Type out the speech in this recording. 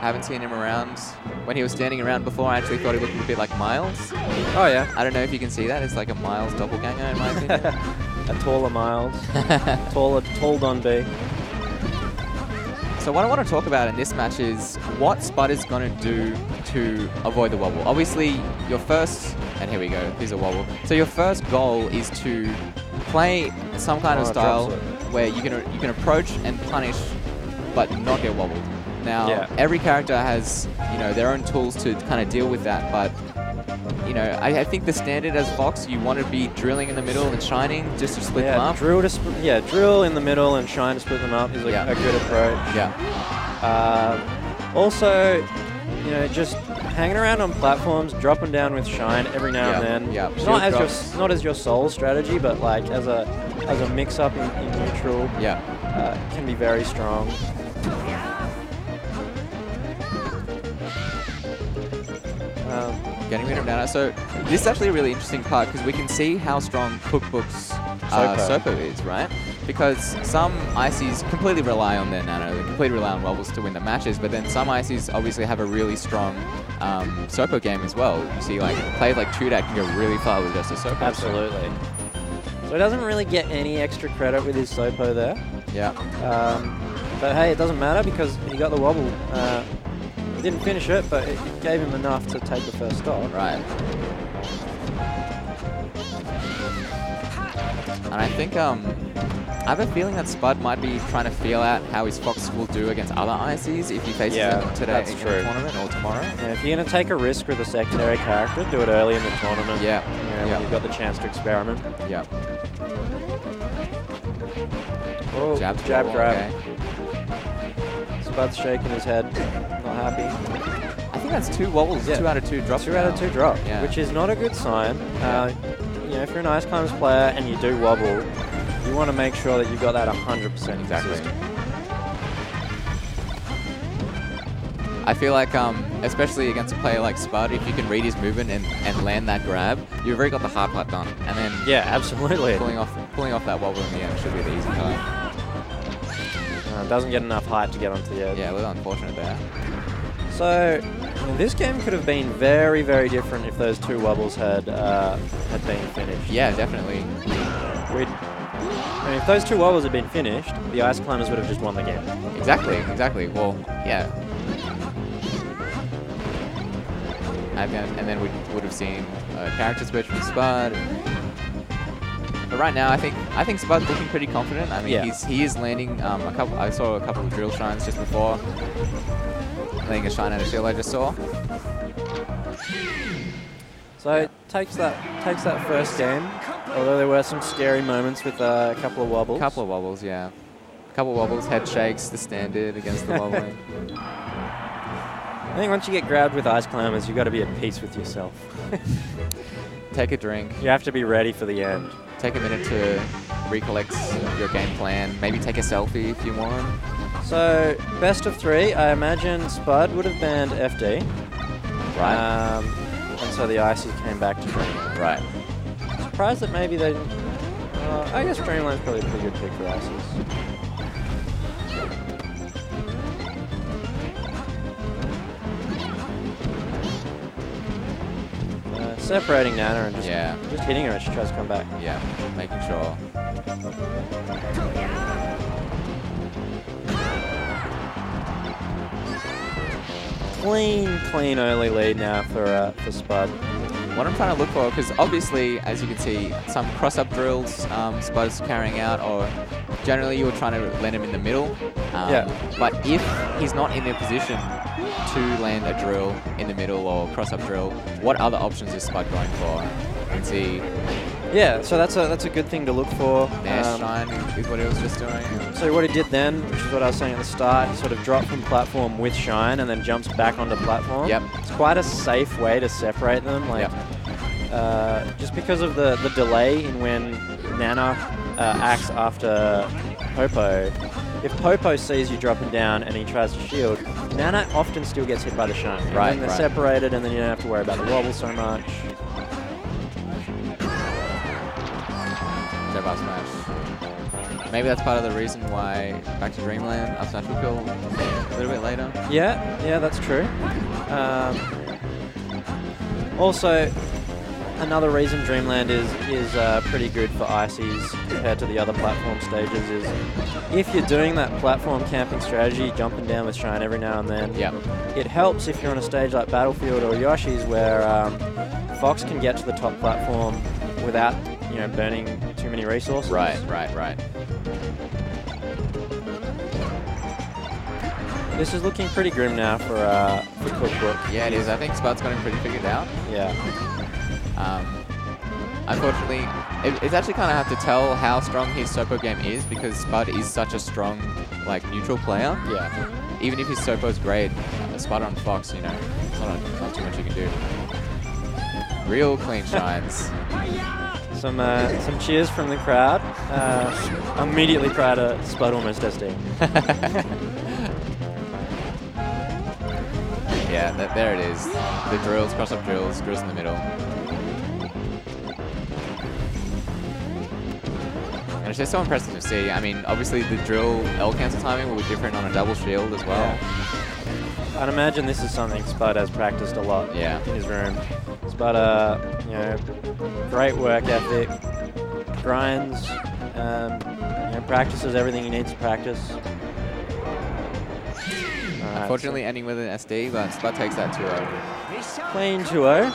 I haven't seen him around. When he was standing around before, I actually thought he looked a bit like Miles. Oh, yeah. I don't know if you can see that. It's like a Miles doppelganger, in my opinion. A taller Miles. Tall Don B. So what I want to talk about in this match is what Spud is going to do to avoid the wobble. Obviously, your first... And here we go. Here's a wobble. So your first goal is to play some kind of style where you can approach and punish, but not get wobbled. Now, every character has, you know, their own tools to kind of deal with that, but, you know, I think the standard as Fox, you want to be drilling in the middle and shining just to split them up. Drill in the middle and shine to split them up is a good approach. Yeah. Also, you know, just hanging around on platforms, dropping down with shine every now and then. Yeah. Not as your sole strategy, but like as a mix-up in neutral. Yeah. Can be very strong. Getting rid of Nano. So this is actually a really interesting part because we can see how strong CookBook's Sopo is, right? Because some ICs completely rely on their Nano, they completely rely on wobbles to win the matches, but then some ICs obviously have a really strong Sopo game as well. You see, like, players like Tudak can go really far with just a Sopo. Absolutely. So he doesn't really get any extra credit with his Sopo there. Yeah. But hey, it doesn't matter because he got the wobble. He didn't finish it, but it gave him enough to take the first stock. Right. And I think, I have a feeling that Spud might be trying to feel out how his Fox will do against other ICs if he faces them today in the tournament or tomorrow. Yeah, if you're going to take a risk with a secondary character, do it early in the tournament. When you've got the chance to experiment. Yeah. Oh, jab grab. Okay. Spud's shaking his head, not happy. I think that's 2 wobbles, 2 out of 2 drops. 2 out of 2 drop, which is not a good sign. You know, if you're an Ice Climbers player and you do wobble, you want to make sure that you've got that 100% exactly. I feel like, especially against a player like Spud, if you can read his movement and land that grab, you've already got the hard part done. And then absolutely. Pulling off that wobble in the end should be the easy part. Doesn't get enough height to get onto the edge. Yeah, a little unfortunate there. So, I mean, this game could have been very, very different if those 2 wobbles had been finished. Yeah, definitely. I mean, if those 2 wobbles had been finished, the Ice Climbers would have just won the game. Exactly. Well, yeah. And then we would have seen a character switch from Spud. But right now, I think Spud's looking pretty confident. I mean, he is landing a couple. I saw a couple of drill shines just before. Landing a shine out of shield I just saw. So it takes that first game. Although there were some scary moments with a couple of wobbles. Couple of wobbles, yeah. Couple of wobbles, head shakes, the standard against the wobbling. I think once you get grabbed with Ice Climbers, you've got to be at peace with yourself. Take a drink. You have to be ready for the end. Take a minute to recollect your game plan. Maybe take a selfie if you want. So, best of 3, I imagine Spud would have banned FD. Right. And so the Ices came back to Dreamland. Right. Surprised that maybe they didn't... I guess Dreamland's probably a pretty good pick for Ices. Separating Nana and just hitting her as she tries to come back. Yeah, making sure. Clean early lead now for Spud. What I'm trying to look for, because obviously, as you can see, some cross-up drills Spud's carrying out, or generally you're trying to land him in the middle. But if he's not in a position to land a drill in the middle or cross-up drill, what other options is Spud going for? You can see... Yeah, so that's a good thing to look for. Nash shine is what he was just doing. So what he did then, which is what I was saying at the start, he sort of dropped from platform with shine and then jumps back onto platform. Yep. It's quite a safe way to separate them. Like, just because of the delay in when Nana acts after Popo. If Popo sees you dropping down and he tries to shield, Nana often still gets hit by the shine. And then they're separated, and then you don't have to worry about the wobble so much. Jab up smash. Maybe that's part of the reason why Back to Dreamland up smash will kill a little bit later. Yeah, that's true. Also, another reason Dreamland is pretty good for ices compared to the other platform stages is if you're doing that platform camping strategy, jumping down with Shine every now and then, it helps if you're on a stage like Battlefield or Yoshi's where Fox can get to the top platform without burning too many resources. Right. This is looking pretty grim now for CookBook. Yeah, it is. I think Spud's got him pretty figured out. Yeah. Unfortunately, it's actually kind of hard to tell how strong his Sopo game is because Spud is such a strong, neutral player. Yeah. Even if his Sopo's great, Spud on Fox, it's not too much you can do. Real clean shines. Some cheers from the crowd. Immediately prior to Spud almost SD. Yeah, there it is. The drills, cross-up drills in the middle. And it's just so impressive to see. I mean, obviously the drill L cancel timing will be different on a double shield as well. Yeah. I'd imagine this is something Spud has practiced a lot in his room. Spud, great work ethic, grinds, practices everything he needs to practice. Unfortunately, ending with an SD, but Spud takes that 2-0. Clean 2-0.